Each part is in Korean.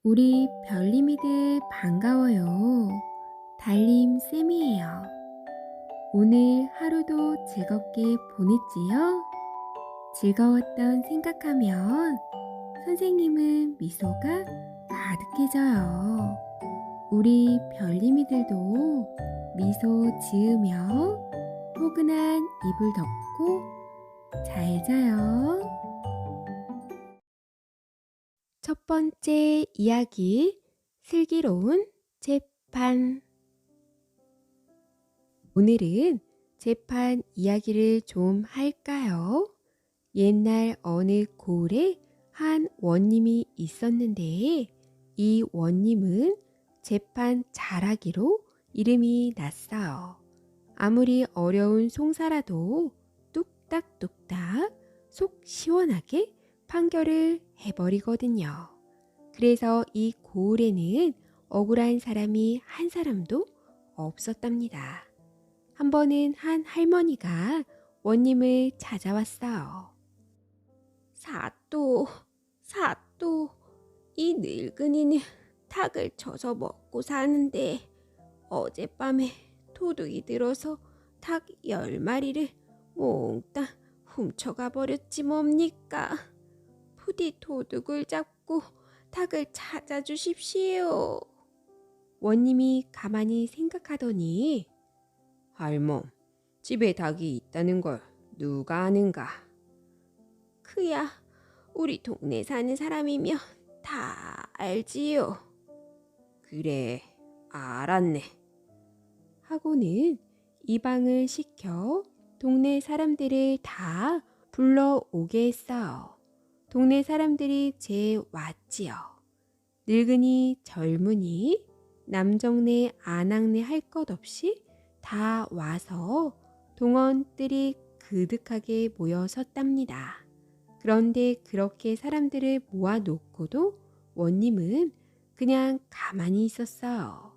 우리 별님이들 반가워요. 달님 쌤이에요. 오늘 하루도 즐겁게 보냈지요? 즐거웠던 생각하면 선생님은 미소가 가득해져요. 우리 별님이들도 미소 지으며 포근한 이불 덮고 잘 자요. 첫 번째 이야기, 슬기로운 재판. 오늘은 재판 이야기를 좀 할까요? 옛날 어느 고을에 한 원님이 있었는데 이 원님은 재판 잘하기로 이름이 났어요. 아무리 어려운 송사라도 뚝딱뚝딱 속 시원하게 판결을 해버리거든요. 그래서 이 고을에는 억울한 사람이 한 사람도 없었답니다. 한 번은 한 할머니가 원님을 찾아왔어요. 사또, 사또, 이 늙은이는 닭을 쳐서 먹고 사는데 어젯밤에 도둑이 들어서 닭 10마리를 몽땅 훔쳐가 버렸지 뭡니까? 부디 도둑을 잡고 닭을 찾아주십시오. 원님이 가만히 생각하더니 할멈, 집에 닭이 있다는 걸 누가 아는가? 그야 우리 동네 사는 사람이면 다 알지요. 그래, 알았네. 하고는 이방을 시켜 동네 사람들을 다 불러오게 했어요. 동네 사람들이 제 왔지요. 늙은이, 젊은이, 남정네, 아낙네 할 것 없이 다 와서 동원들이 그득하게 모여 섰답니다. 그런데 그렇게 사람들을 모아놓고도 원님은 그냥 가만히 있었어요.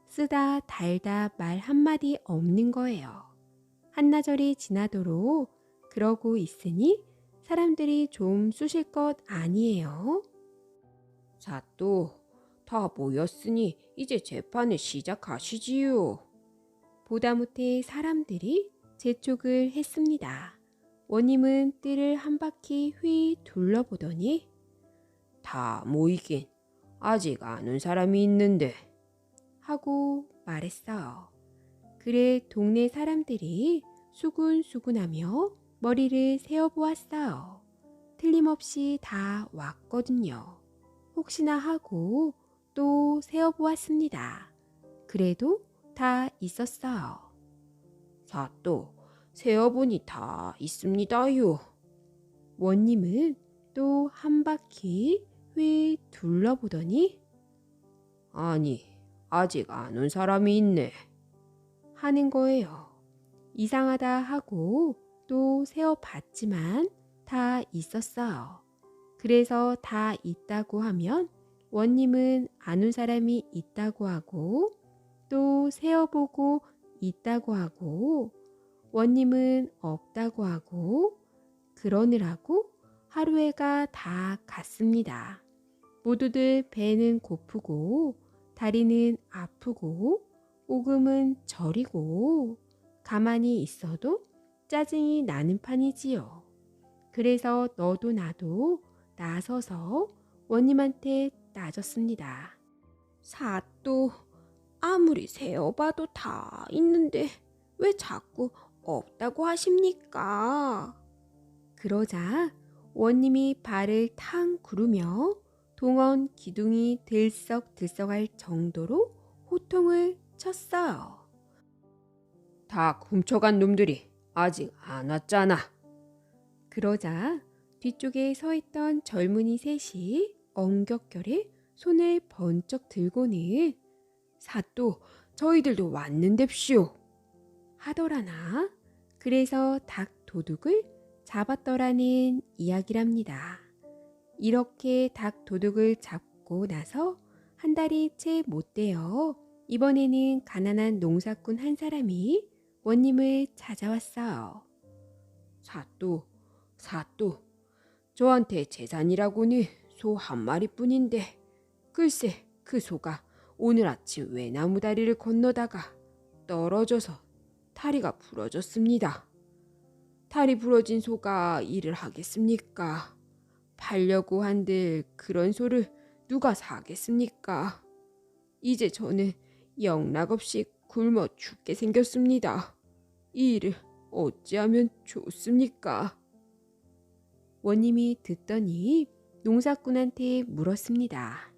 쓰다 달다 말 한마디 없는 거예요. 한나절이 지나도록 그러고 있으니 사람들이 좀 쑤실 것 아니에요? 사또, 다 모였으니 이제 재판을 시작하시지요. 보다 못해 사람들이 재촉을 했습니다. 원님은 뜰을 한 바퀴 휘 둘러보더니 다 모이긴 아직 아는 사람이 있는데 하고 말했어요. 그래 동네 사람들이 수군수군하며 머리를 세어보았어요. 틀림없이 다 왔거든요. 혹시나 하고 또 세어보았습니다. 그래도 다 있었어요. 사또, 세어보니 다 있습니다요. 원님은 또 한 바퀴 휘 둘러보더니 아니, 아직 안 온 사람이 있네. 하는 거예요. 이상하다 하고 또 세어봤지만 다 있었어요. 그래서 다 있다고 하면 원님은 아는 사람이 있다고 하고 또 세어보고 있다고 하고 원님은 없다고 하고 그러느라고 하루해가 다 갔습니다. 모두들 배는 고프고 다리는 아프고 오금은 저리고 가만히 있어도 짜증이 나는 판이지요. 그래서 너도 나도 나서서 원님한테 따졌습니다. 사또, 아무리 세어봐도 다 있는데 왜 자꾸 없다고 하십니까? 그러자 원님이 발을 탕 구르며 동원 기둥이 들썩들썩할 정도로 호통을 쳤어요. 닭 훔쳐간 놈들이 아직 안 왔잖아. 그러자 뒤쪽에 서 있던 젊은이 셋이 엉겹결에 손을 번쩍 들고는 사또, 저희들도 왔는뎁시오 하더라나. 그래서 닭 도둑을 잡았더라는 이야기랍니다. 이렇게 닭 도둑을 잡고 나서 한 달이 채 못 되어 이번에는 가난한 농사꾼 한 사람이 원님을 찾아왔어요. 사또, 사또, 저한테 재산이라고는 소 한 마리뿐인데 글쎄 그 소가 오늘 아침 외나무 다리를 건너다가 떨어져서 다리가 부러졌습니다. 다리 부러진 소가 일을 하겠습니까? 팔려고 한들 그런 소를 누가 사겠습니까? 이제 저는 영락없이 굶어 죽게 생겼습니다. 이 일을 어찌하면 좋습니까? 원님이 듣더니 농사꾼한테 물었습니다.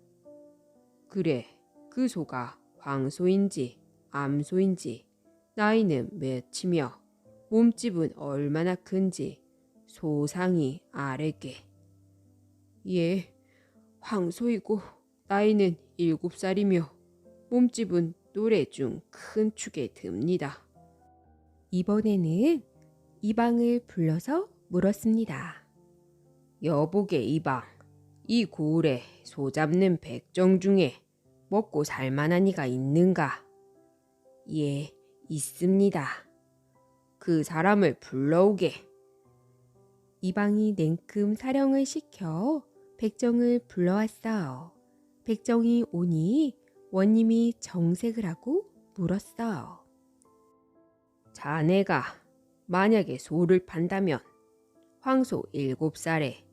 그래, 그 소가 황소인지 암소인지 나이는 몇이며 몸집은 얼마나 큰지 소상히 아래게. 예, 황소이고 나이는 7살이며 몸집은 노래 중 큰 축에 듭니다. 이번에는 이방을 불러서 물었습니다. 여보게 이방, 이 고을에 소 잡는 백정 중에 먹고 살만한 이가 있는가? 예, 있습니다. 그 사람을 불러오게. 이방이 냉큼 사령을 시켜 백정을 불러왔어요. 백정이 오니 원님이 정색을 하고 물었어요. 자네가 만약에 소를 판다면 황소 7살에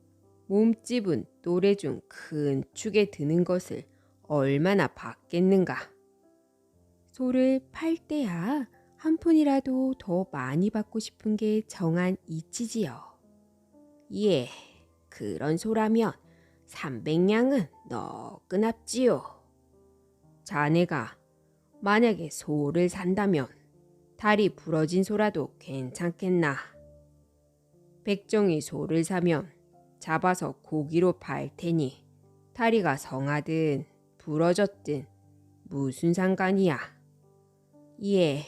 몸집은 또래 중 큰 축에 드는 것을 얼마나 받겠는가? 소를 팔 때야 한 푼이라도 더 많이 받고 싶은 게 정한 이치지요. 예, 그런 소라면 300냥은 너끈합지요. 자네가 만약에 소를 산다면 다리 부러진 소라도 괜찮겠나? 백정이 소를 사면 잡아서 고기로 팔 테니 다리가 성하든 부러졌든 무슨 상관이야. 예,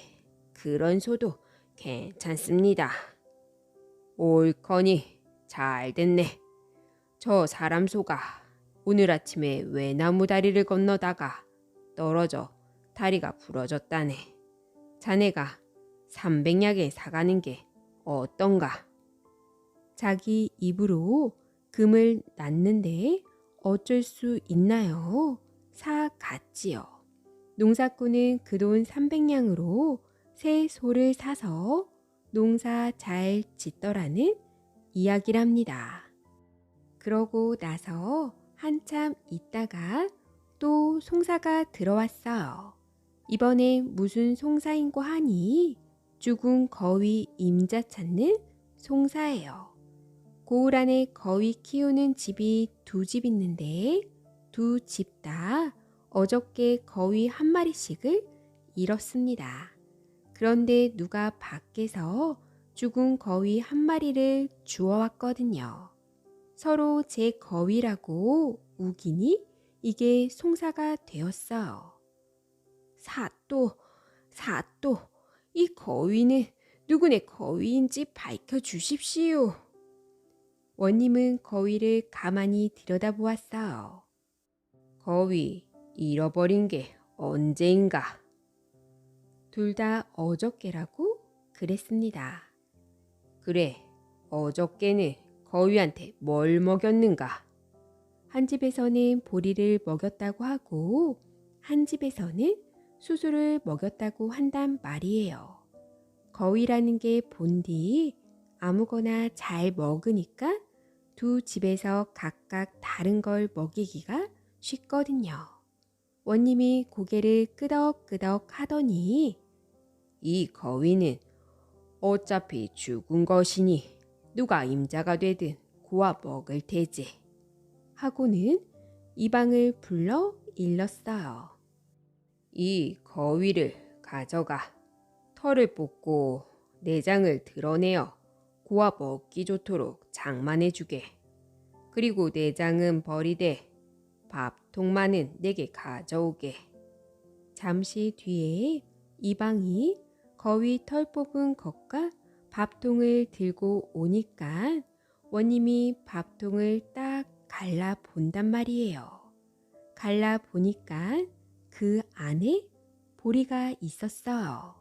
그런 소도 괜찮습니다. 옳거니 잘 됐네. 저 사람 소가 오늘 아침에 외나무 다리를 건너다가 떨어져 다리가 부러졌다네. 자네가 300냥에 사가는 게 어떤가? 자기 입으로 금을 낳는데 어쩔 수 있나요? 사갔지요. 농사꾼은 그 돈 300냥으로 새 소를 사서 농사 잘 짓더라는 이야기랍니다. 그러고 나서 한참 있다가 또 송사가 들어왔어요. 이번엔 무슨 송사인고 하니 죽은 거위 임자 찾는 송사예요. 고을 안에 거위 키우는 집이 2집 있는데 2집 다 어저께 거위 한 마리씩을 잃었습니다. 그런데 누가 밖에서 죽은 거위 한 마리를 주워왔거든요. 서로 제 거위라고 우기니 이게 송사가 되었어요. 사또, 이 거위는 누구네 거위인지 밝혀주십시오. 원님은 거위를 가만히 들여다보았어요. 거위 잃어버린 게 언제인가? 둘 다 어저께라고 그랬습니다. 그래, 어저께는 거위한테 뭘 먹였는가? 한 집에서는 보리를 먹였다고 하고 한 집에서는 수수를 먹였다고 한단 말이에요. 거위라는 게 본디 아무거나 잘 먹으니까 2집에서 각각 다른 걸 먹이기가 쉽거든요. 원님이 고개를 끄덕끄덕 하더니 이 거위는 어차피 죽은 것이니 누가 임자가 되든 구워 먹을 테지 하고는 이방을 불러 일렀어요. 이 거위를 가져가 털을 뽑고 내장을 드러내어 구워 먹기 좋도록 장만해주게. 그리고 내장은 버리되 밥통만은 내게 가져오게. 잠시 뒤에 이방이 거위 털 뽑은 것과 밥통을 들고 오니까 원님이 밥통을 딱 갈라 본단 말이에요. 갈라 보니까 그 안에 보리가 있었어요.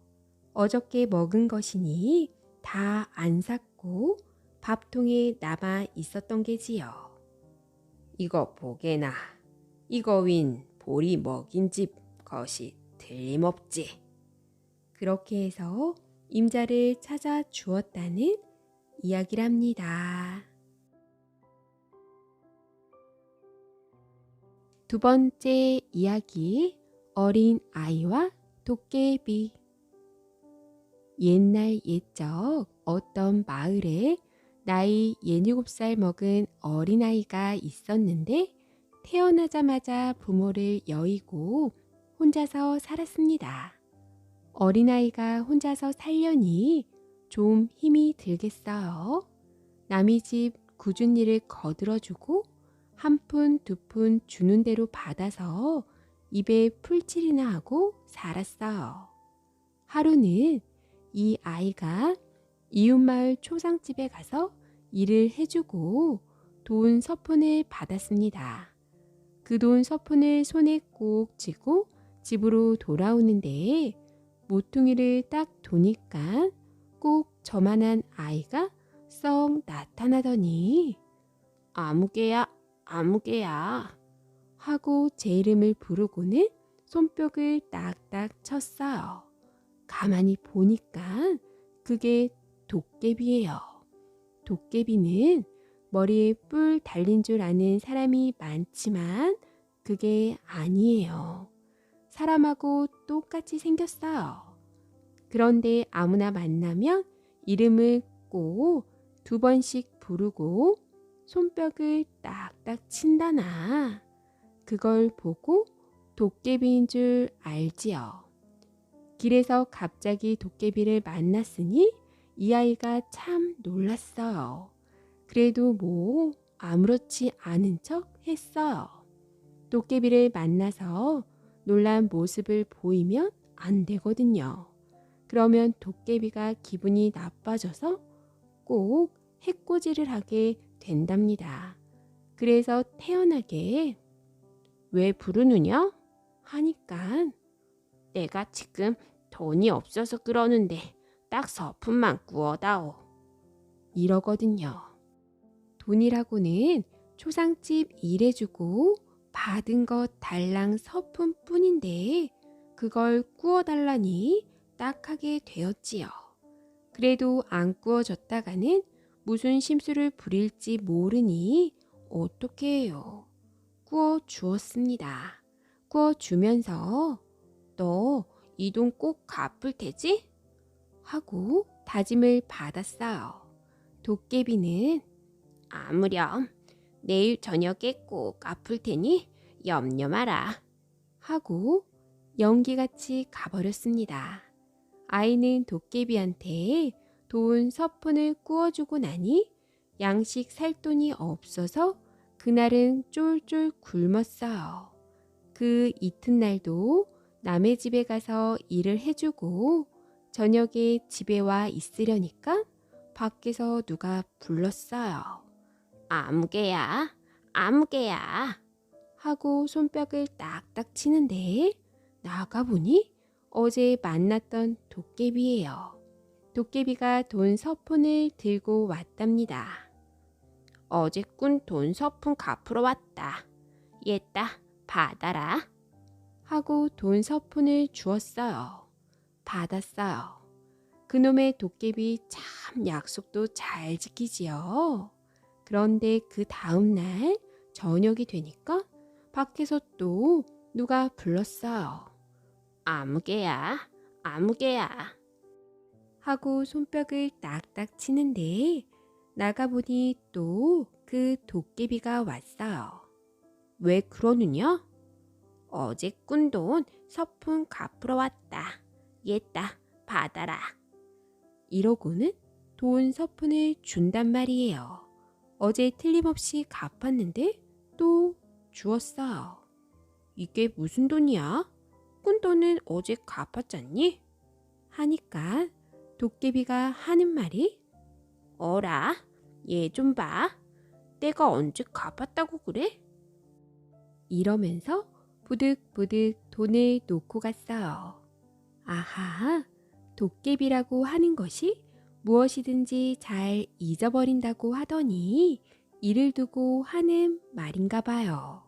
어저께 먹은 것이니 다 안 삭고 밥통에 남아 있었던 게지요. 이거 보게나. 이거 윈 보리 먹인 집 것이 틀림없지. 그렇게 해서 임자를 찾아 주었다는 이야기랍니다. 두 번째 이야기, 어린 아이와 도깨비. 옛날 옛적 어떤 마을에 나이 67살 먹은 어린아이가 있었는데 태어나자마자 부모를 여의고 혼자서 살았습니다. 어린아이가 혼자서 살려니 좀 힘이 들겠어요. 남의 집 굳은 일을 거들어주고 한 푼, 두 푼 주는 대로 받아서 입에 풀칠이나 하고 살았어요. 하루는 이 아이가 이웃마을 초상집에 가서 일을 해주고 돈 서푼을 받았습니다. 그 돈 서푼을 손에 꼭 쥐고 집으로 돌아오는데 모퉁이를 딱 도니까 꼭 저만한 아이가 썩 나타나더니 아무개야, 아무개야 하고 제 이름을 부르고는 손뼉을 딱딱 쳤어요. 가만히 보니까 그게 도깨비예요. 도깨비는 머리에 뿔 달린 줄 아는 사람이 많지만 그게 아니에요. 사람하고 똑같이 생겼어요. 그런데 아무나 만나면 이름을 꼭 2번씩 부르고 손뼉을 딱딱 친다나. 그걸 보고 도깨비인 줄 알지요. 길에서 갑자기 도깨비를 만났으니 이 아이가 참 놀랐어요. 그래도 뭐 아무렇지 않은 척 했어요. 도깨비를 만나서 놀란 모습을 보이면 안 되거든요. 그러면 도깨비가 기분이 나빠져서 꼭 해코지를 하게 된답니다. 그래서 태연하게 왜 부르느냐? 하니까 내가 지금 돈이 없어서 그러는데 딱 서푼만 구워다오. 이러거든요. 돈이라고는 초상집 일해주고 받은 것 달랑 서푼뿐인데 그걸 구워달라니 딱하게 되었지요. 그래도 안 구워졌다가는 무슨 심술을 부릴지 모르니 어떻게 해요. 구워주었습니다. 구워주면서 너 이 돈 꼭 갚을 테지? 하고 다짐을 받았어요. 도깨비는 아무렴 내일 저녁에 꼭 갚을 테니 염려 마라 하고 연기같이 가버렸습니다. 아이는 도깨비한테 돈 서푼을 구워주고 나니 양식 살 돈이 없어서 그날은 쫄쫄 굶었어요. 그 이튿날도 남의 집에 가서 일을 해주고 저녁에 집에 와 있으려니까 밖에서 누가 불렀어요. 아무개야, 아무개야 하고 손뼉을 딱딱 치는데 나가보니 어제 만났던 도깨비예요. 도깨비가 돈 서푼을 들고 왔답니다. 어제 꾼 돈 서푼 갚으러 왔다. 얘따 받아라 하고 돈 서푼을 주었어요. 받았어요. 그놈의 도깨비 참 약속도 잘 지키지요. 그런데 그 다음날 저녁이 되니까 밖에서 또 누가 불렀어요. 아무개야, 아무개야 하고 손뼉을 딱딱 치는데 나가보니 또 그 도깨비가 왔어요. 왜 그러느냐? 어제 꾼 돈 서푼 갚으러 왔다. 얘따 받아라. 이러고는 돈 서푼을 준단 말이에요. 어제 틀림없이 갚았는데 또 주었어요. 이게 무슨 돈이야? 꾼 돈은 어제 갚았잖니? 하니까 도깨비가 하는 말이 어라, 얘 좀 봐. 내가 언제 갚았다고 그래? 이러면서 부득부득 돈을 놓고 갔어요. 아하, 도깨비라고 하는 것이 무엇이든지 잘 잊어버린다고 하더니 이를 두고 하는 말인가 봐요.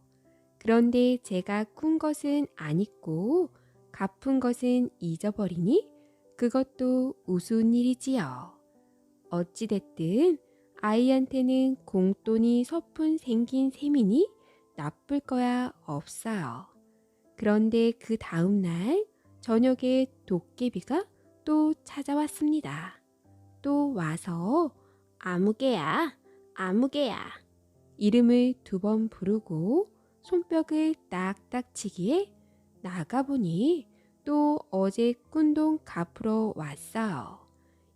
그런데 제가 꾼 것은 안 잊고 갚은 것은 잊어버리니 그것도 우스운 일이지요. 어찌됐든 아이한테는 공돈이 서푼 생긴 셈이니 나쁠 거야 없어요. 그런데 그 다음 날 저녁에 도깨비가 또 찾아왔습니다. 또 와서 아무개야, 아무개야 이름을 2번 부르고 손뼉을 딱딱 치기에 나가보니 또 어제 꾼 돈 갚으러 왔어요.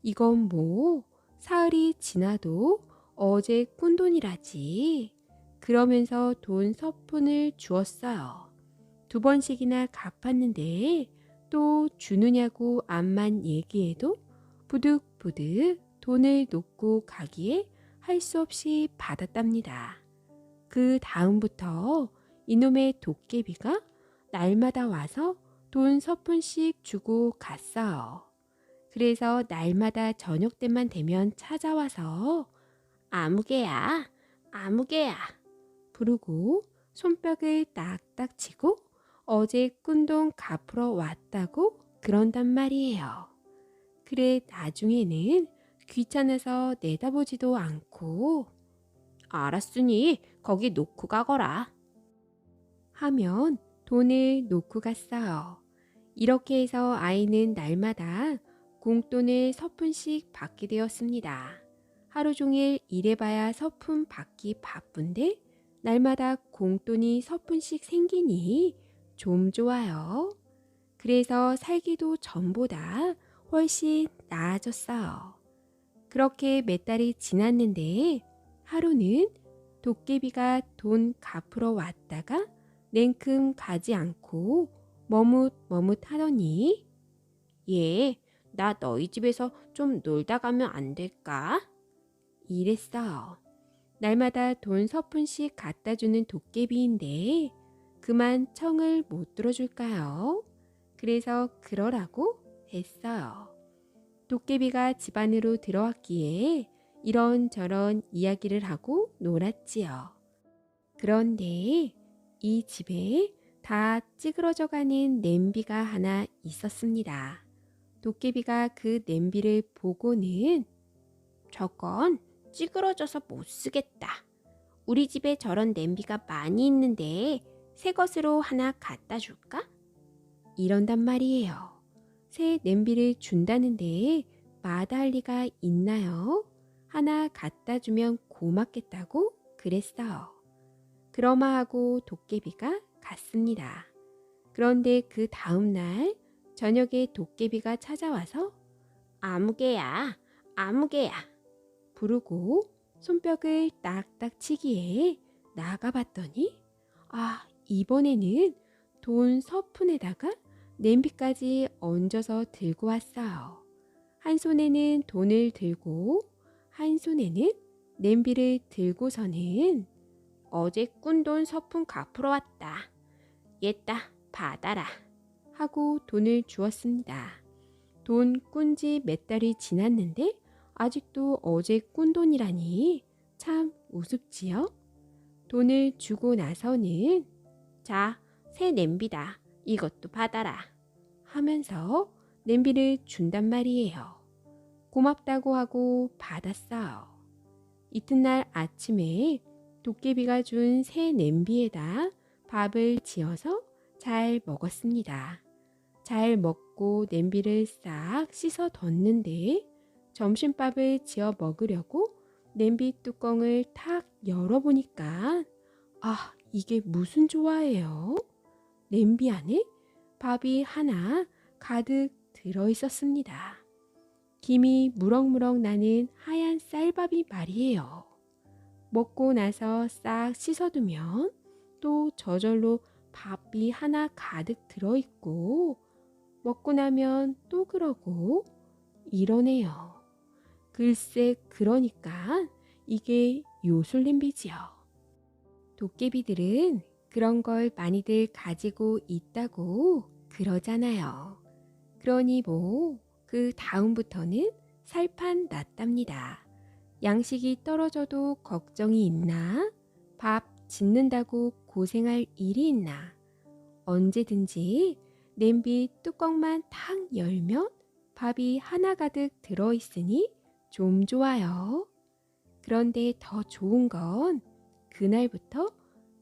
이건 뭐 사흘이 지나도 어제 꾼 돈이라지. 그러면서 돈 서푼을 주었어요. 2번씩이나 갚았는데 또 주느냐고 암만 얘기해도 부득부득 돈을 놓고 가기에 할 수 없이 받았답니다. 그 다음부터 이놈의 도깨비가 날마다 와서 돈 서푼씩 주고 갔어요. 그래서 날마다 저녁 때만 되면 찾아와서 아무개야, 아무개야 부르고 손뼉을 딱딱 치고 어제 꾼 돈 갚으러 왔다고 그런단 말이에요. 그래 나중에는 귀찮아서 내다보지도 않고 알았으니 거기 놓고 가거라 하면 돈을 놓고 갔어요. 이렇게 해서 아이는 날마다 공돈을 서푼씩 받게 되었습니다. 하루 종일 일해봐야 서푼 받기 바쁜데 날마다 공돈이 서푼씩 생기니 좀 좋아요. 그래서 살기도 전보다 훨씬 나아졌어요. 그렇게 몇 달이 지났는데 하루는 도깨비가 돈 갚으러 왔다가 냉큼 가지 않고 머뭇머뭇하더니 얘, 나 너희 집에서 좀 놀다 가면 안 될까? 이랬어요. 날마다 돈 서푼씩 갖다 주는 도깨비인데 그만 청을 못 들어줄까요? 그래서 그러라고 했어요. 도깨비가 집 안으로 들어왔기에 이런저런 이야기를 하고 놀았지요. 그런데 이 집에 다 찌그러져 가는 냄비가 하나 있었습니다. 도깨비가 그 냄비를 보고는 저건 찌그러져서 못 쓰겠다. 우리 집에 저런 냄비가 많이 있는데 새 것으로 하나 갖다 줄까? 이런단 말이에요. 새 냄비를 준다는데 마다할 리가 있나요? 하나 갖다 주면 고맙겠다고 그랬어요. 그러마하고 도깨비가 갔습니다. 그런데 그 다음 날 저녁에 도깨비가 찾아와서 아무개야, 아무개야 부르고 손뼉을 딱딱 치기에 나가봤더니 이번에는 돈 서푼에다가 냄비까지 얹어서 들고 왔어요. 한 손에는 돈을 들고 한 손에는 냄비를 들고서는 어제 꾼 돈 서푼 갚으러 왔다. 얘따 받아라 하고 돈을 주었습니다. 돈 꾼 지 몇 달이 지났는데 아직도 어제 꾼 돈이라니 참 우습지요? 돈을 주고 나서는 자, 새 냄비다. 이것도 받아라 하면서 냄비를 준단 말이에요. 고맙다고 하고 받았어요. 이튿날 아침에 도깨비가 준 새 냄비에다 밥을 지어서 잘 먹었습니다. 잘 먹고 냄비를 싹 씻어 뒀는데 점심밥을 지어 먹으려고 냄비 뚜껑을 탁 열어보니까 이게 무슨 조화예요? 냄비 안에 밥이 하나 가득 들어있었습니다. 김이 무럭무럭 나는 하얀 쌀밥이 말이에요. 먹고 나서 싹 씻어두면 또 저절로 밥이 하나 가득 들어있고 먹고 나면 또 그러고 이러네요. 글쎄 그러니까 이게 요술냄비지요. 도깨비들은 그런 걸 많이들 가지고 있다고 그러잖아요. 그러니 뭐 그 다음부터는 살판 났답니다. 양식이 떨어져도 걱정이 있나? 밥 짓는다고 고생할 일이 있나? 언제든지 냄비 뚜껑만 탁 열면 밥이 하나 가득 들어있으니 좀 좋아요. 그런데 더 좋은 건 그날부터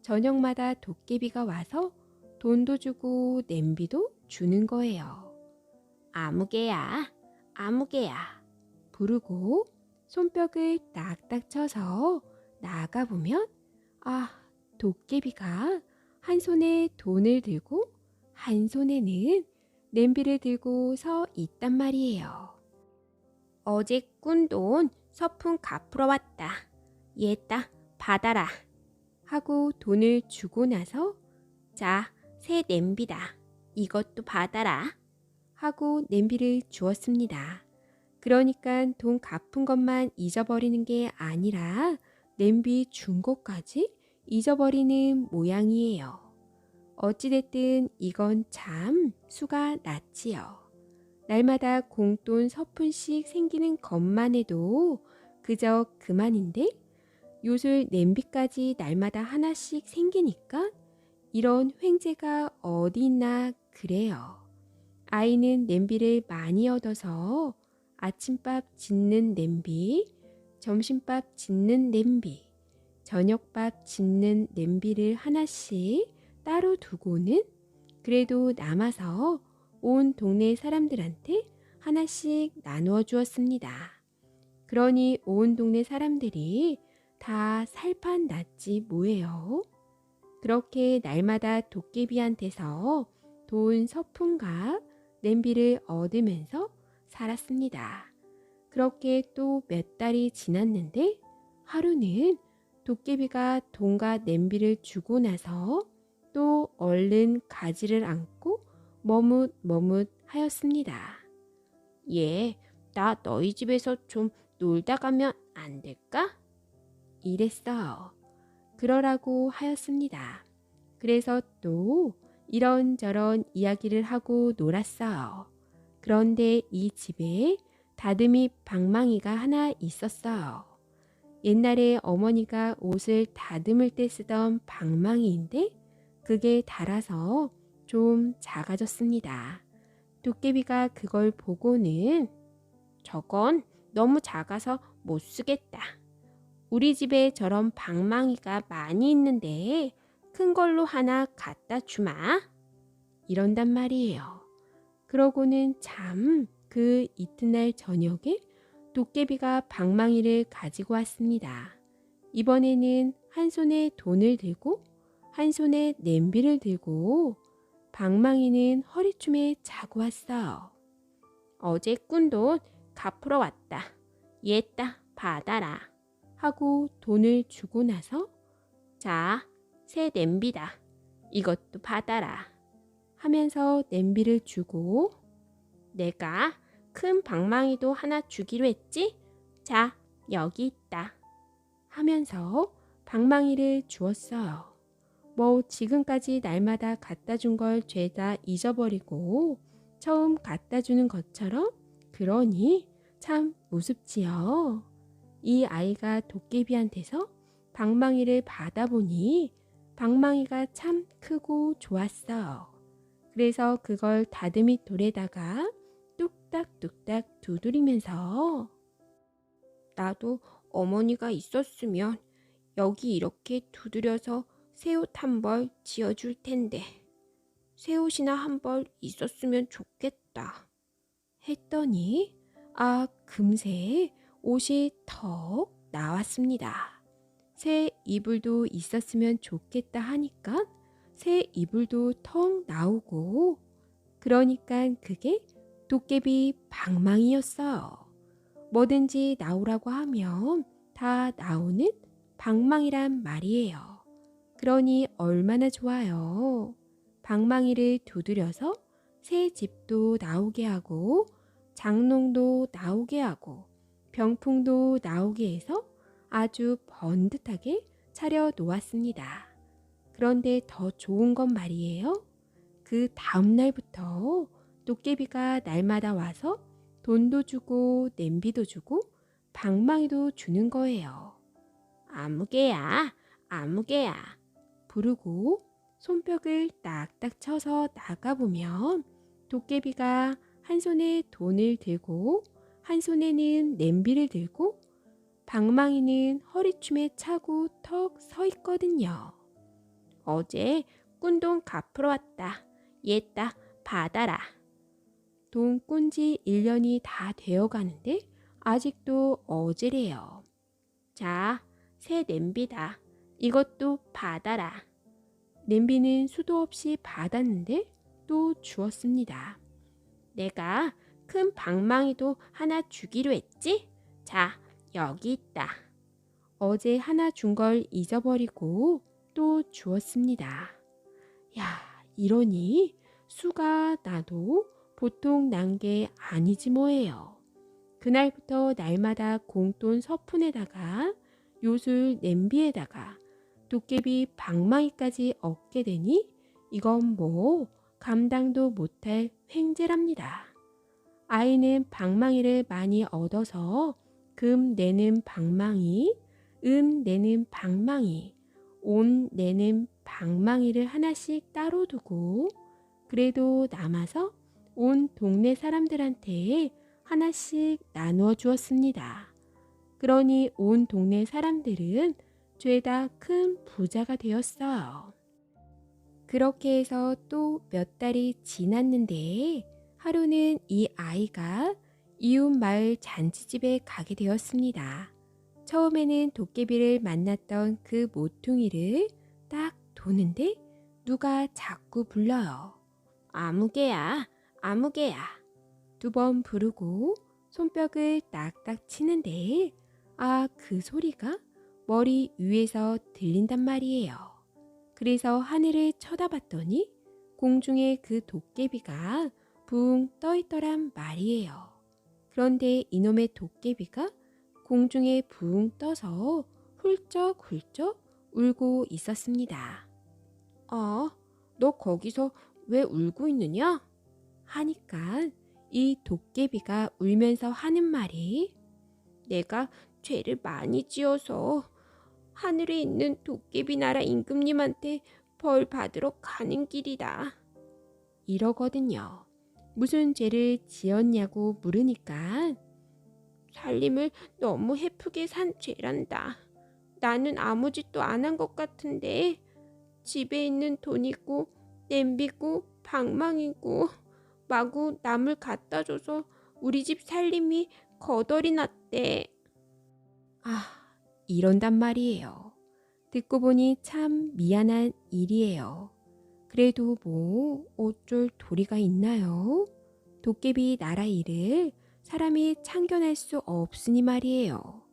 저녁마다 도깨비가 와서 돈도 주고 냄비도 주는 거예요. 아무개야, 아무개야 부르고 손뼉을 딱딱 쳐서 나가보면 도깨비가 한 손에 돈을 들고 한 손에는 냄비를 들고 서 있단 말이에요. 어제 꾼 돈 서푼 갚으러 왔다. 얘다 받아라. 하고 돈을 주고 나서 자, 새 냄비다. 이것도 받아라. 하고 냄비를 주었습니다. 그러니까 돈 갚은 것만 잊어버리는 게 아니라 냄비 준 것까지 잊어버리는 모양이에요. 어찌됐든 이건 참 수가 낫지요. 날마다 공돈 서푼씩 생기는 것만 해도 그저 그만인데 요술 냄비까지 날마다 하나씩 생기니까 이런 횡재가 어디 있나 그래요. 아이는 냄비를 많이 얻어서 아침밥 짓는 냄비, 점심밥 짓는 냄비, 저녁밥 짓는 냄비를 하나씩 따로 두고는 그래도 남아서 온 동네 사람들한테 하나씩 나누어 주었습니다. 그러니 온 동네 사람들이 다 살판 났지 뭐예요. 그렇게 날마다 도깨비한테서 돈 서푼과 냄비를 얻으면서 살았습니다. 그렇게 또 몇 달이 지났는데 하루는 도깨비가 돈과 냄비를 주고 나서 또 얼른 가지를 않고 머뭇머뭇 하였습니다. 나 너희 집에서 좀 놀다 가면 안 될까? 이랬어요. 그러라고 하였습니다. 그래서 또 이런저런 이야기를 하고 놀았어요. 그런데 이 집에 다듬이 방망이가 하나 있었어요. 옛날에 어머니가 옷을 다듬을 때 쓰던 방망이인데 그게 닳아서 좀 작아졌습니다. 도깨비가 그걸 보고는 저건 너무 작아서 못 쓰겠다. 우리 집에 저런 방망이가 많이 있는데 큰 걸로 하나 갖다 주마. 이런단 말이에요. 그러고는 참 그 이튿날 저녁에 도깨비가 방망이를 가지고 왔습니다. 이번에는 한 손에 돈을 들고 한 손에 냄비를 들고 방망이는 허리춤에 차고 왔어요. 어제 꾼 돈 갚으러 왔다. 얘다 받아라. 하고 돈을 주고 나서 자, 새 냄비다. 이것도 받아라. 하면서 냄비를 주고 내가 큰 방망이도 하나 주기로 했지? 자, 여기 있다. 하면서 방망이를 주었어요. 뭐 지금까지 날마다 갖다 준 걸 죄다 잊어버리고 처음 갖다 주는 것처럼 그러니 참 우습지요. 이 아이가 도깨비한테서 방망이를 받아보니 방망이가 참 크고 좋았어요. 그래서 그걸 다듬이 돌에다가 뚝딱뚝딱 두드리면서 나도 어머니가 있었으면 여기 이렇게 두드려서 새 옷 한 벌 지어줄 텐데 새 옷이나 한 벌 있었으면 좋겠다 했더니 금세 옷이 턱 나왔습니다. 새 이불도 있었으면 좋겠다 하니까 새 이불도 턱 나오고 그러니까 그게 도깨비 방망이였어요. 뭐든지 나오라고 하면 다 나오는 방망이란 말이에요. 그러니 얼마나 좋아요. 방망이를 두드려서 새 집도 나오게 하고 장롱도 나오게 하고 병풍도 나오게 해서 아주 번듯하게 차려 놓았습니다. 그런데 더 좋은 건 말이에요. 그 다음 날부터 도깨비가 날마다 와서 돈도 주고 냄비도 주고 방망이도 주는 거예요. 아무개야, 아무개야, 부르고 손뼉을 딱딱 쳐서 나가보면 도깨비가 한 손에 돈을 들고 한 손에는 냄비를 들고 방망이는 허리춤에 차고 턱 서 있거든요. 어제 꾼돈 갚으러 왔다. 얘따 받아라. 돈 꾼 지 1년이 다 되어 가는데 아직도 어제래요. 자, 새 냄비다. 이것도 받아라. 냄비는 수도 없이 받았는데 또 주었습니다. 내가 큰 방망이도 하나 주기로 했지? 자, 여기 있다. 어제 하나 준 걸 잊어버리고 또 주었습니다. 야, 이러니 수가 나도 보통 난 게 아니지 뭐예요. 그날부터 날마다 공돈 서푼에다가 요술 냄비에다가 도깨비 방망이까지 얻게 되니 이건 뭐 감당도 못할 횡재랍니다. 아이는 방망이를 많이 얻어서 금 내는 방망이, 은 내는 방망이, 온 내는 방망이를 하나씩 따로 두고 그래도 남아서 온 동네 사람들한테 하나씩 나누어 주었습니다. 그러니 온 동네 사람들은 죄다 큰 부자가 되었어요. 그렇게 해서 또 몇 달이 지났는데 하루는 이 아이가 이웃 마을 잔치집에 가게 되었습니다. 처음에는 도깨비를 만났던 그 모퉁이를 딱 도는데 누가 자꾸 불러요. 아무개야, 아무개야. 2번 부르고 손뼉을 딱딱 치는데 그 소리가 머리 위에서 들린단 말이에요. 그래서 하늘을 쳐다봤더니 공중에 그 도깨비가 붕 떠있더란 말이에요. 그런데 이놈의 도깨비가 공중에 붕 떠서 훌쩍훌쩍 울고 있었습니다. 너 거기서 왜 울고 있느냐? 하니까 이 도깨비가 울면서 하는 말이 내가 죄를 많이 지어서 하늘에 있는 도깨비 나라 임금님한테 벌 받으러 가는 길이다. 이러거든요. 무슨 죄를 지었냐고 물으니까 살림을 너무 헤프게 산 죄란다. 나는 아무 짓도 안 한 것 같은데 집에 있는 돈이고 냄비고 방망이고 마구 남을 갖다 줘서 우리 집 살림이 거덜이 났대. 이런단 말이에요. 듣고 보니 참 미안한 일이에요. 그래도 뭐 어쩔 도리가 있나요? 도깨비 나라 일을 사람이 참견할 수 없으니 말이에요.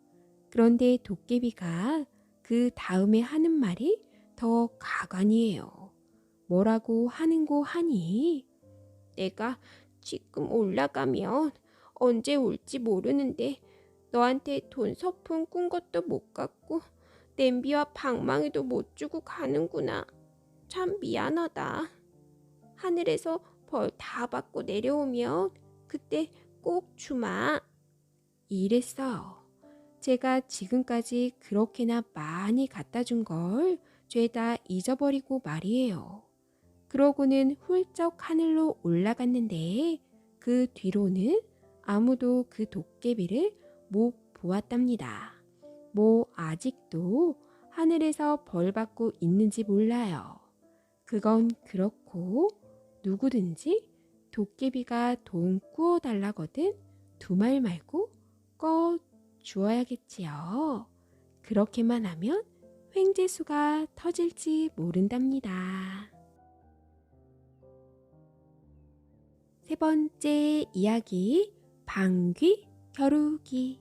그런데 도깨비가 그 다음에 하는 말이 더 가관이에요. 뭐라고 하는고 하니 내가 지금 올라가면 언제 올지 모르는데 너한테 돈 서푼 꾼 것도 못 갖고 냄비와 방망이도 못 주고 가는구나. 참 미안하다. 하늘에서 벌 다 받고 내려오면 그때 꼭 주마. 이랬어요. 제가 지금까지 그렇게나 많이 갖다 준 걸 죄다 잊어버리고 말이에요. 그러고는 훌쩍 하늘로 올라갔는데 그 뒤로는 아무도 그 도깨비를 못 보았답니다. 뭐 아직도 하늘에서 벌 받고 있는지 몰라요. 그건 그렇고 누구든지 도깨비가 돈 꾸어달라거든 2말 말고 꺼 주어야겠지요. 그렇게만 하면 횡재수가 터질지 모른답니다. 3번째 이야기, 방귀 겨루기.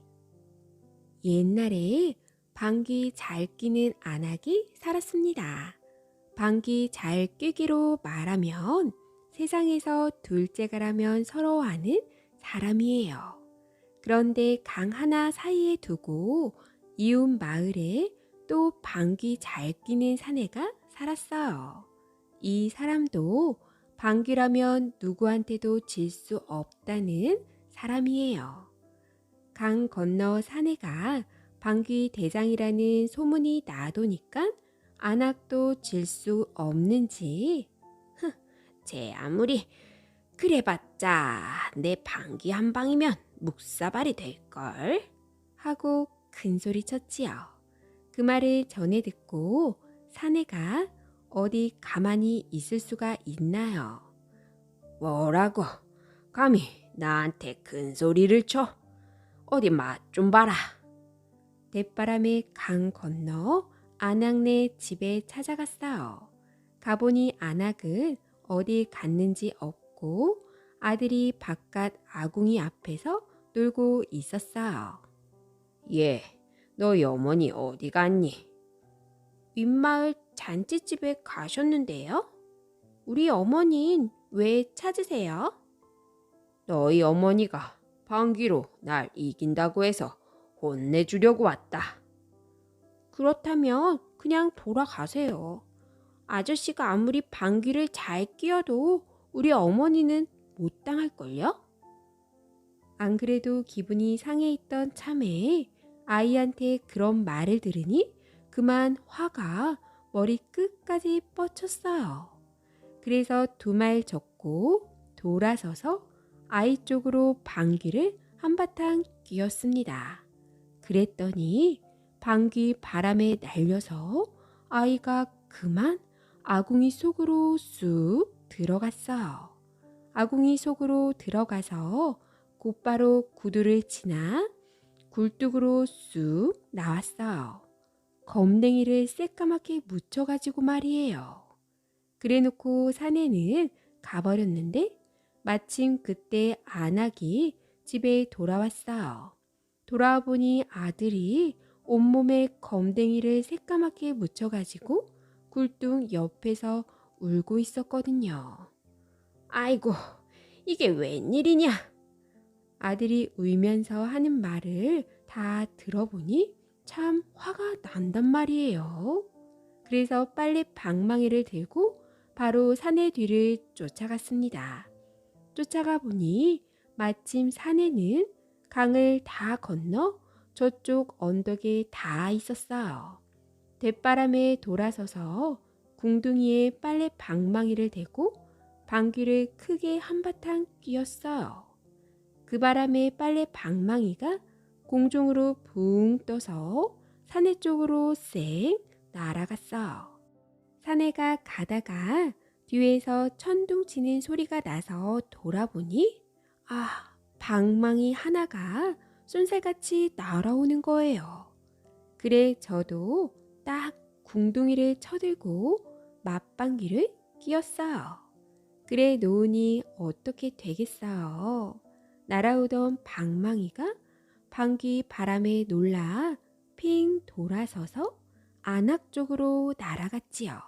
옛날에 방귀 잘 끼는 안악이 살았습니다. 방귀 잘 뀌기로 말하면 세상에서 둘째가라면 서러워하는 사람이에요. 그런데 강 하나 사이에 두고 이웃 마을에 또 방귀 잘 끼는 사내가 살았어요. 이 사람도 방귀라면 누구한테도 질 수 없다는 사람이에요. 강 건너 사내가 방귀 대장이라는 소문이 나도니까 안악도 질 수 없는지 쟤 아무리 그래봤자 내 방귀 한 방이면 묵사발이 될걸 하고 큰소리 쳤지요. 그 말을 전해 듣고 사내가 어디 가만히 있을 수가 있나요? 뭐라고? 감히 나한테 큰 소리를 쳐? 어디 맛 좀 봐라. 대바람에 강 건너 안악네 집에 찾아갔어요. 가보니 안악은 어디 갔는지 없고 아들이 바깥 아궁이 앞에서 놀고 있었어요. 예, 너희 어머니 어디 갔니? 윗마을 잔치집에 가셨는데요. 우리 어머니는 왜 찾으세요? 너희 어머니가 방귀로 날 이긴다고 해서 혼내주려고 왔다. 그렇다면 그냥 돌아가세요. 아저씨가 아무리 방귀를 잘 뀌어도 우리 어머니는 못 당할걸요? 안 그래도 기분이 상해 있던 참에 아이한테 그런 말을 들으니 그만 화가 머리 끝까지 뻗쳤어요. 그래서 두 말 접고 돌아서서 아이 쪽으로 방귀를 한바탕 뀌었습니다. 그랬더니 방귀 바람에 날려서 아이가 그만 아궁이 속으로 쑥 들어갔어요. 아궁이 속으로 들어가서 곧바로 구두를 지나 굴뚝으로 쑥 나왔어요. 검댕이를 새까맣게 묻혀가지고 말이에요. 그래놓고 사내는 가버렸는데 마침 그때 안악이 집에 돌아왔어요. 돌아와 보니 아들이 온몸에 검댕이를 새까맣게 묻혀가지고 굴뚝 옆에서 울고 있었거든요. 아이고, 이게 웬일이냐? 아들이 울면서 하는 말을 다 들어보니 참 화가 난단 말이에요. 그래서 빨리 방망이를 들고 바로 사내 뒤를 쫓아갔습니다. 쫓아가 보니 마침 사내는 강을 다 건너 저쪽 언덕에 다 있었어요. 대바람에 돌아서서 궁둥이에 빨래 방망이를 대고 방귀를 크게 한바탕 뀌었어요. 그 바람에 빨래 방망이가 공중으로 붕 떠서 사내 쪽으로 쌩 날아갔어요. 사내가 가다가 뒤에서 천둥치는 소리가 나서 돌아보니 방망이 하나가 쏜살같이 날아오는 거예요. 그래 저도 딱 궁둥이를 쳐들고 맞방귀를 뀌었어요. 그래 놓으니 어떻게 되겠어요. 날아오던 방망이가 방귀 바람에 놀라 핑 돌아서서 안악 쪽으로 날아갔지요.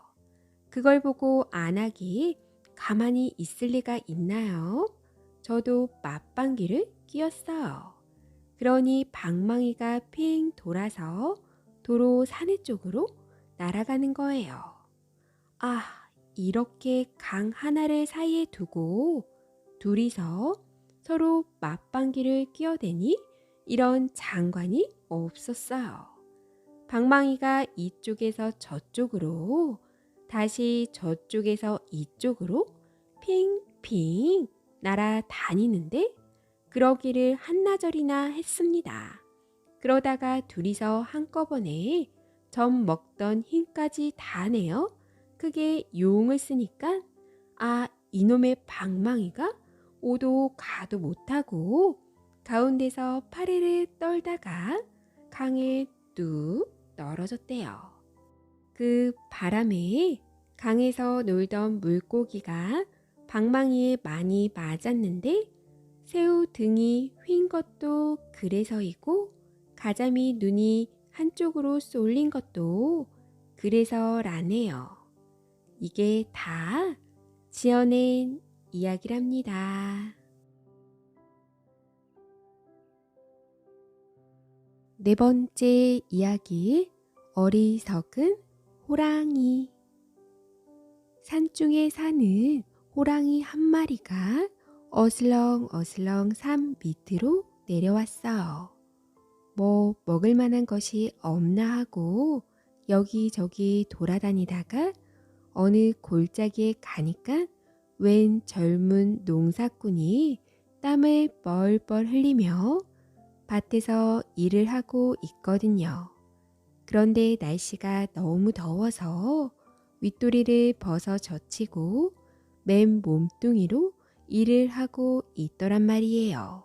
그걸 보고 안악이 가만히 있을 리가 있나요? 저도 맞방귀를 뀌었어요. 그러니 방망이가 핑 돌아서 도로 사내 쪽으로 날아가는 거예요. 이렇게 강 하나를 사이에 두고 둘이서 서로 맞방귀를 뀌어대니 이런 장관이 없었어요. 방망이가 이쪽에서 저쪽으로 다시 저쪽에서 이쪽으로 핑핑 날아다니는데 그러기를 한나절이나 했습니다. 그러다가 둘이서 한꺼번에 전 먹던 힘까지 다 내어 크게 용을 쓰니까 이놈의 방망이가 오도 가도 못하고 가운데서 파래를 떨다가 강에 뚝 떨어졌대요. 그 바람에 강에서 놀던 물고기가 방망이에 많이 맞았는데 새우 등이 휜 것도 그래서이고 가자미 눈이 한쪽으로 쏠린 것도 그래서라네요. 이게 다 지어낸 이야기랍니다. 네 번째 이야기, 어리석은 호랑이. 산중에 사는 호랑이 한 마리가 어슬렁어슬렁 산 밑으로 내려왔어요. 뭐 먹을 만한 것이 없나 하고 여기저기 돌아다니다가 어느 골짜기에 가니까 웬 젊은 농사꾼이 땀을 뻘뻘 흘리며 밭에서 일을 하고 있거든요. 그런데 날씨가 너무 더워서 윗도리를 벗어 젖히고 맨 몸뚱이로 일을 하고 있더란 말이에요.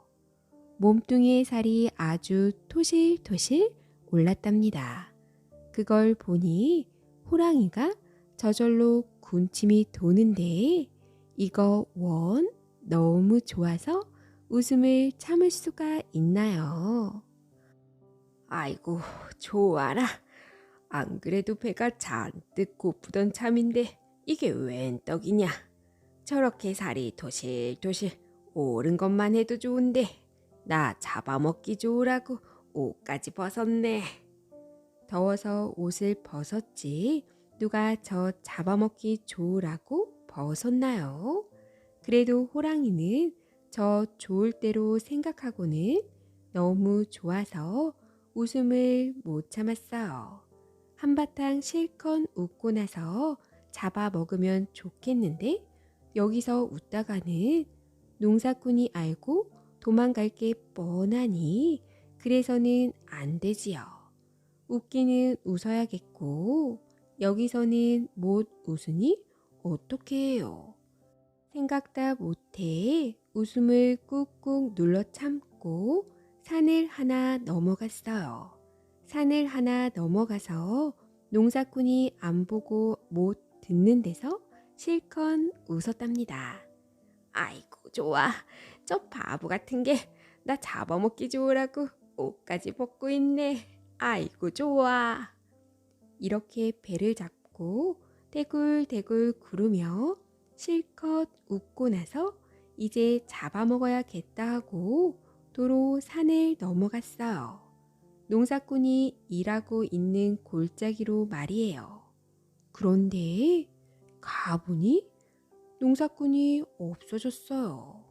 몸뚱이의 살이 아주 토실토실 올랐답니다. 그걸 보니 호랑이가 저절로 군침이 도는데 이거 원 너무 좋아서 웃음을 참을 수가 있나요? 아이고, 좋아라. 안 그래도 배가 잔뜩 고프던 참인데 이게 웬 떡이냐. 저렇게 살이 도실도실 오른 것만 해도 좋은데 나 잡아먹기 좋으라고 옷까지 벗었네. 더워서 옷을 벗었지 누가 저 잡아먹기 좋으라고 벗었나요? 그래도 호랑이는 저 좋을 대로 생각하고는 너무 좋아서 웃음을 못 참았어요. 한바탕 실컷 웃고 나서 잡아먹으면 좋겠는데 여기서 웃다가는 농사꾼이 알고 도망갈 게 뻔하니 그래서는 안 되지요. 웃기는 웃어야겠고 여기서는 못 웃으니 어떻게 해요? 생각다 못해 웃음을 꾹꾹 눌러 참고 산을 하나 넘어갔어요. 산을 하나 넘어가서 농사꾼이 안 보고 못 듣는 데서 실컷 웃었답니다. 아이고 좋아. 저 바보 같은 게 나 잡아먹기 좋으라고 옷까지 벗고 있네. 아이고 좋아. 이렇게 배를 잡고 대굴대굴 구르며 실컷 웃고 나서 이제 잡아먹어야겠다 하고 도로 산을 넘어갔어요. 농사꾼이 일하고 있는 골짜기로 말이에요. 그런데 가보니 농사꾼이 없어졌어요.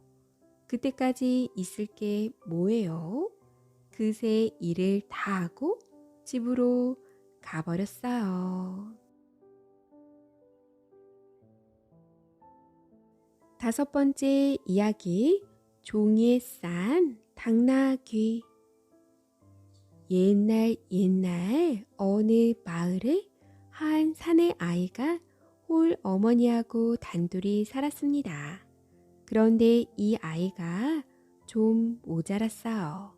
그때까지 있을 게 뭐예요? 그새 일을 다 하고 집으로 가버렸어요. 5번째 이야기, 종이에 싼 당나귀. 옛날 어느 마을에 한 사내 아이가 홀 어머니하고 단둘이 살았습니다. 그런데 이 아이가 좀 모자랐어요.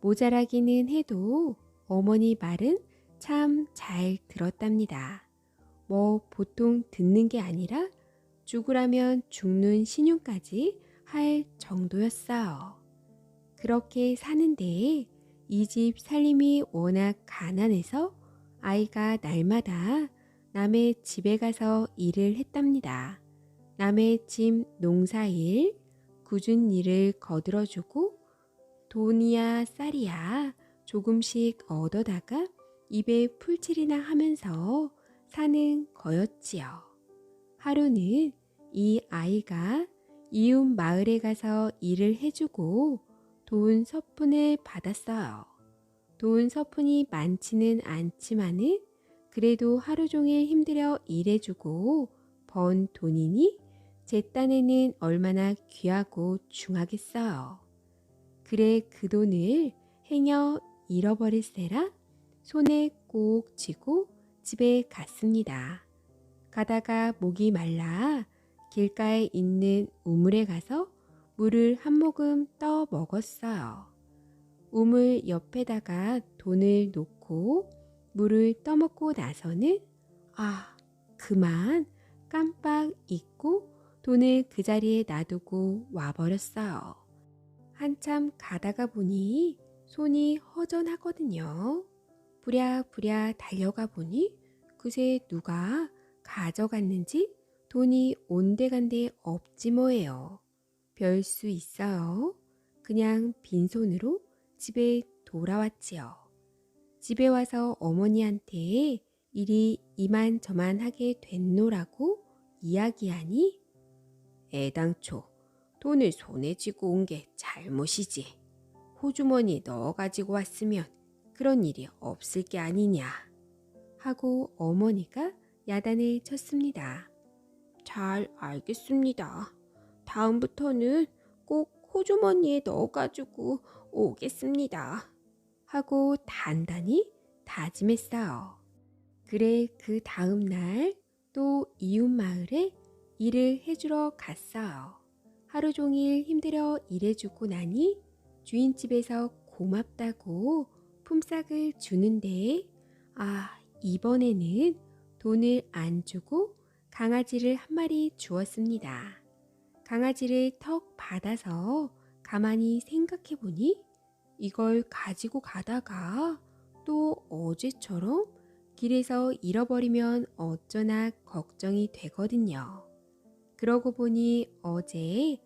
모자라기는 해도 어머니 말은 참 잘 들었답니다. 뭐 보통 듣는 게 아니라 죽으라면 죽는 신용까지 할 정도였어요. 그렇게 사는데 이 집 살림이 워낙 가난해서 아이가 날마다 남의 집에 가서 일을 했답니다. 남의 집 농사일, 굳은 일을 거들어주고 돈이야 쌀이야 조금씩 얻어다가 입에 풀칠이나 하면서 사는 거였지요. 하루는 이 아이가 이웃 마을에 가서 일을 해주고 돈 서푼을 받았어요. 돈 서푼이 많지는 않지만은 그래도 하루 종일 힘들여 일해주고 번 돈이니 제 딴에는 얼마나 귀하고 중하겠어요. 그래 그 돈을 행여 잃어버릴세라 손에 꼭 쥐고 집에 갔습니다. 가다가 목이 말라 길가에 있는 우물에 가서 물을 한 모금 떠 먹었어요. 우물 옆에다가 돈을 놓고 물을 떠먹고 나서는 그만 깜빡 잊고 돈을 그 자리에 놔두고 와버렸어요. 한참 가다가 보니 손이 허전하거든요. 부랴부랴 달려가 보니 그새 누가 가져갔는지 돈이 온데간데 없지 뭐예요. 별 수 있어요. 그냥 빈손으로 집에 돌아왔지요. 집에 와서 어머니한테 일이 이만저만 하게 됐노라고 이야기하니 애당초 돈을 손에 쥐고 온 게 잘못이지. 호주머니에 넣어 가지고 왔으면 그런 일이 없을 게 아니냐. 하고 어머니가 야단을 쳤습니다. 잘 알겠습니다. 다음부터는 꼭 호주머니에 넣어가지고 오겠습니다. 하고 단단히 다짐했어요. 그래 그 다음 날 또 이웃 마을에 일을 해주러 갔어요. 하루 종일 힘들어 일해주고 나니 주인집에서 고맙다고 품삯을 주는데 이번에는 돈을 안 주고 강아지를 한 마리 주었습니다. 강아지를 턱 받아서 가만히 생각해 보니 이걸 가지고 가다가 또 어제처럼 길에서 잃어버리면 어쩌나 걱정이 되거든요. 그러고 보니 어제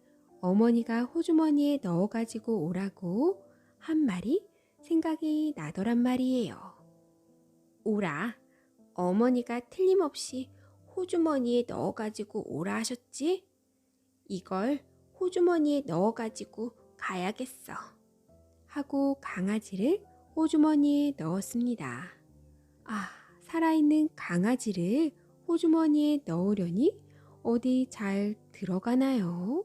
어머니가 호주머니에 넣어가지고 오라고 한 말이 생각이 나더란 말이에요. 오라, 어머니가 틀림없이 호주머니에 넣어가지고 오라 하셨지? 이걸 호주머니에 넣어가지고 가야겠어. 하고 강아지를 호주머니에 넣었습니다. 살아있는 강아지를 호주머니에 넣으려니 어디 잘 들어가나요?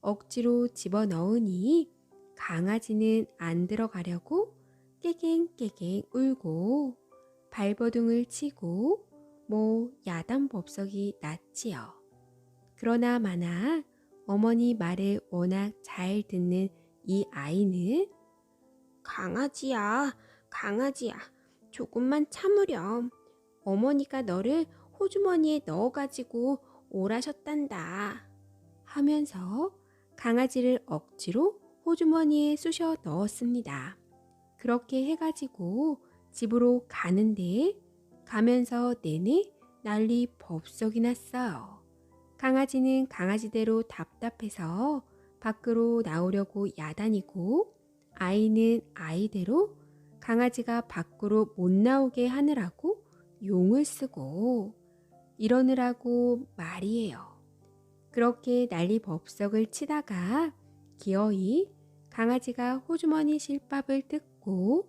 억지로 집어넣으니 강아지는 안 들어가려고 깨갱깨갱 울고 발버둥을 치고 야단법석이 났지요. 그러나 마나 어머니 말을 워낙 잘 듣는 이 아이는 강아지야, 조금만 참으렴. 어머니가 너를 호주머니에 넣어가지고 오라셨단다. 하면서 강아지를 억지로 호주머니에 쑤셔 넣었습니다. 그렇게 해가지고 집으로 가는데 가면서 내내 난리 법석이 났어요. 강아지는 강아지대로 답답해서 밖으로 나오려고 야단이고 아이는 아이대로 강아지가 밖으로 못 나오게 하느라고 용을 쓰고 이러느라고 말이에요. 그렇게 난리 법석을 치다가 기어이 강아지가 호주머니 실밥을 뜯고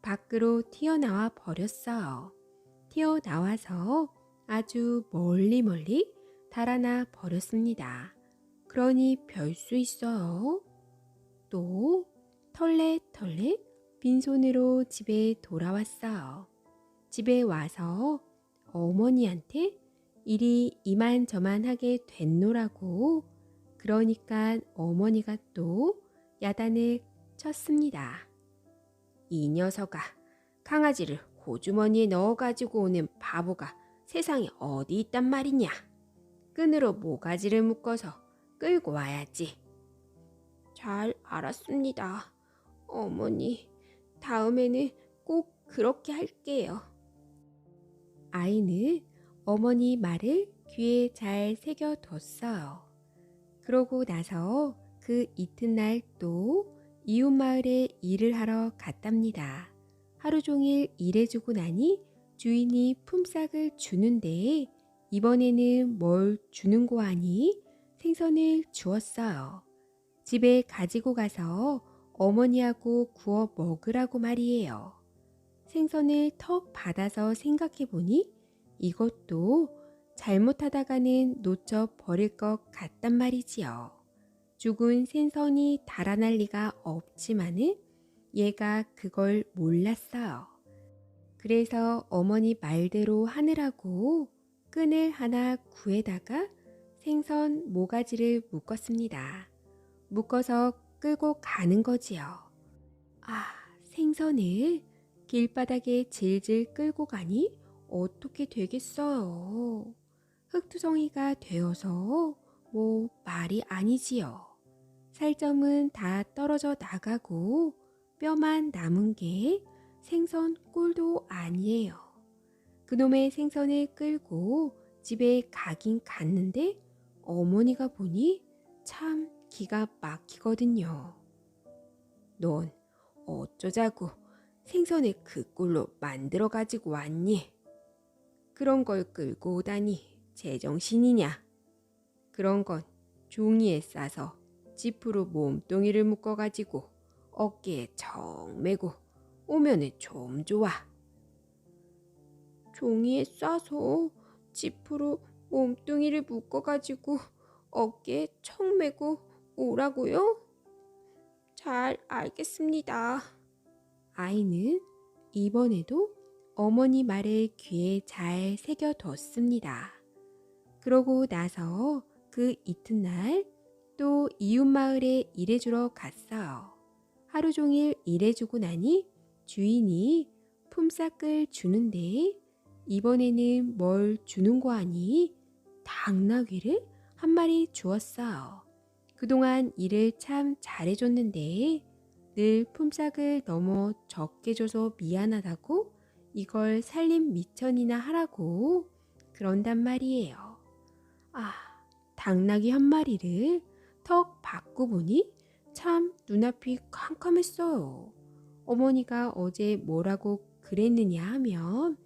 밖으로 튀어나와 버렸어요. 튀어나와서 아주 멀리 달아나 버렸습니다. 그러니 별 수 있어요. 또 털레털레 빈손으로 집에 돌아왔어요. 집에 와서 어머니한테 일이 이만저만 하게 됐노라고 그러니까 어머니가 또 야단을 쳤습니다. 이 녀석아, 강아지를 호주머니에 넣어가지고 오는 바보가 세상에 어디 있단 말이냐. 끈으로 모가지를 묶어서 끌고 와야지. 잘 알았습니다. 어머니, 다음에는 꼭 그렇게 할게요. 아이는 어머니 말을 귀에 잘 새겨뒀어요. 그러고 나서 그 이튿날 또 이웃 마을에 일을 하러 갔답니다. 하루 종일 일해주고 나니 주인이 품삯을 주는데 이번에는 뭘 주는 거 아니? 생선을 주었어요. 집에 가지고 가서 어머니하고 구워 먹으라고 말이에요. 생선을 턱 받아서 생각해보니 이것도 잘못하다가는 놓쳐 버릴 것 같단 말이지요. 죽은 생선이 달아날 리가 없지만은 얘가 그걸 몰랐어요. 그래서 어머니 말대로 하느라고 끈을 하나 구에다가 생선 모가지를 묶었습니다. 묶어서 끌고 가는 거지요. 생선을 길바닥에 질질 끌고 가니 어떻게 되겠어요. 흙투성이가 되어서 말이 아니지요. 살점은 다 떨어져 나가고 뼈만 남은 게 생선 꼴도 아니에요. 그놈의 생선을 끌고 집에 가긴 갔는데 어머니가 보니 참 기가 막히거든요. 넌 어쩌자고 생선을 그 꼴로 만들어 가지고 왔니? 그런 걸 끌고 오다니 제정신이냐? 그런 건 종이에 싸서 지프로 몸뚱이를 묶어가지고 어깨에 정 메고 오면은 좀 좋아. 종이에 싸서 지프로 몸뚱이를 묶어가지고 어깨에 청 매고 오라고요? 잘 알겠습니다. 아이는 이번에도 어머니 말을 귀에 잘 새겨뒀습니다. 그러고 나서 그 이튿날 또 이웃 마을에 일해주러 갔어요. 하루 종일 일해주고 나니 주인이 품삯을 주는데 이번에는 뭘 주는 거 아니? 당나귀를 한 마리 주었어요. 그동안 일을 참 잘해줬는데 늘 품삯을 너무 적게 줘서 미안하다고 이걸 살림 미천이나 하라고 그런단 말이에요. 아, 당나귀 한 마리를 턱 받고 보니 참 눈앞이 캄캄했어요. 어머니가 어제 뭐라고 그랬느냐 하면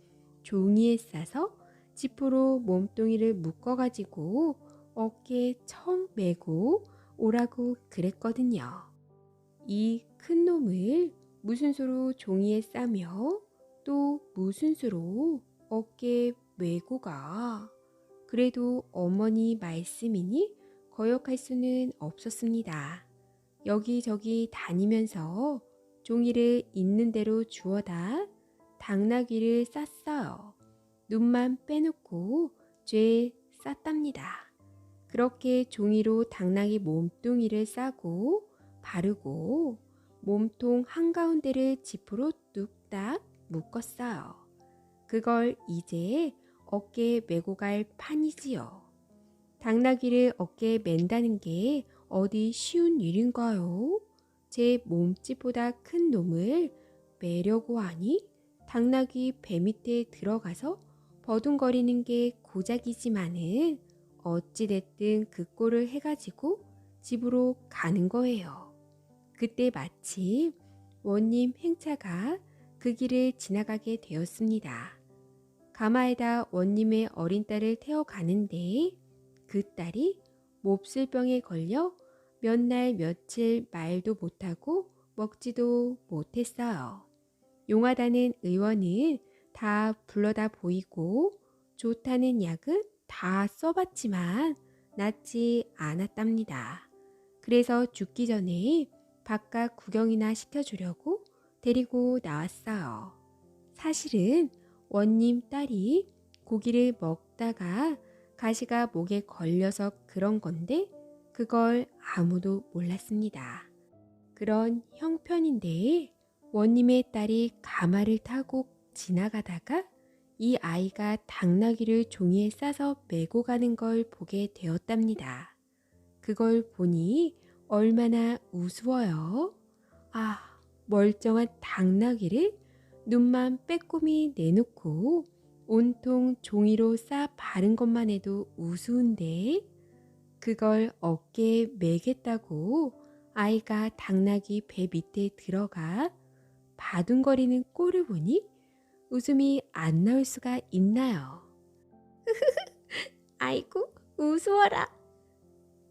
종이에 싸서 지퍼로 몸뚱이를 묶어가지고 어깨에 청 매고 오라고 그랬거든요. 이 큰 놈을 무슨 수로 종이에 싸며 또 무슨 수로 어깨에 메고 가. 그래도 어머니 말씀이니 거역할 수는 없었습니다. 여기저기 다니면서 종이를 있는 대로 주워다 당나귀를 쌌어요. 눈만 빼놓고 죄에 쌌답니다. 그렇게 종이로 당나귀 몸뚱이를 싸고 바르고 몸통 한가운데를 지프로 뚝딱 묶었어요. 그걸 이제 어깨에 메고 갈 판이지요. 당나귀를 어깨에 맨다는 게 어디 쉬운 일인가요? 제 몸집보다 큰 놈을 매려고 하니 당나귀 배 밑에 들어가서 버둥거리는 게 고작이지만은 어찌됐든 그 꼴을 해가지고 집으로 가는 거예요. 그때 마침 원님 행차가 그 길을 지나가게 되었습니다. 가마에다 원님의 어린 딸을 태워가는데 그 딸이 몹쓸병에 걸려 몇 날 며칠 말도 못하고 먹지도 못했어요. 용하다는 의원은 다 불러다 보이고 좋다는 약은 다 써봤지만 낫지 않았답니다. 그래서 죽기 전에 바깥 구경이나 시켜주려고 데리고 나왔어요. 사실은 원님 딸이 고기를 먹다가 가시가 목에 걸려서 그런 건데 그걸 아무도 몰랐습니다. 그런 형편인데 원님의 딸이 가마를 타고 지나가다가 이 아이가 당나귀를 종이에 싸서 메고 가는 걸 보게 되었답니다. 그걸 보니 얼마나 우스워요. 아, 멀쩡한 당나귀를 눈만 빼꼼히 내놓고 온통 종이로 싸 바른 것만 해도 우스운데 그걸 어깨에 매겠다고 아이가 당나귀 배 밑에 들어가 바둥거리는 꼴을 보니 웃음이 안 나올 수가 있나요? 아이고 우스워라.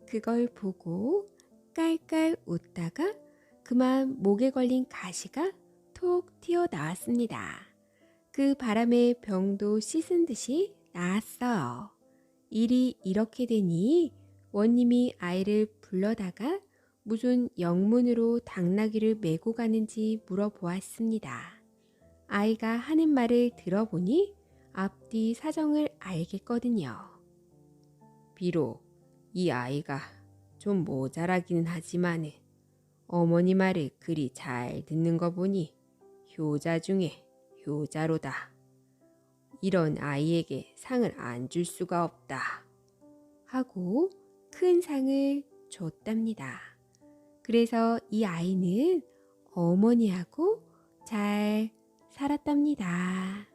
그걸 보고 깔깔 웃다가 그만 목에 걸린 가시가 톡 튀어나왔습니다. 그 바람에 병도 씻은 듯이 나았어요. 일이 이렇게 되니 원님이 아이를 불러다가 무슨 영문으로 당나귀를 메고 가는지 물어보았습니다. 아이가 하는 말을 들어보니 앞뒤 사정을 알겠거든요. 비록 이 아이가 좀 모자라기는 하지만 어머니 말을 그리 잘 듣는 거 보니 효자 중에 효자로다. 이런 아이에게 상을 안 줄 수가 없다. 하고 큰 상을 줬답니다. 그래서 이 아이는 어머니하고 잘 살았답니다.